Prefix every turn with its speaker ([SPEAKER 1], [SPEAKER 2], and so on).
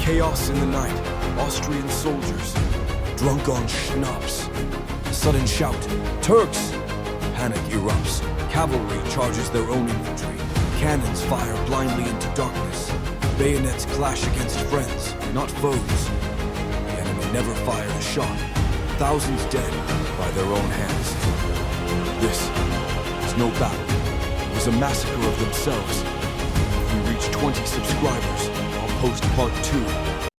[SPEAKER 1] Chaos in the night. Austrian soldiers, drunk on schnapps. Sudden shout, Turks! Panic erupts. Cavalry charges their own infantry. Cannons fire blindly into darkness. Bayonets clash against friends, not foes. The enemy never fired a shot. Thousands dead by their own hands. This was no battle. It was a massacre of themselves. If we reach 20 subscribers, I'll post part 2.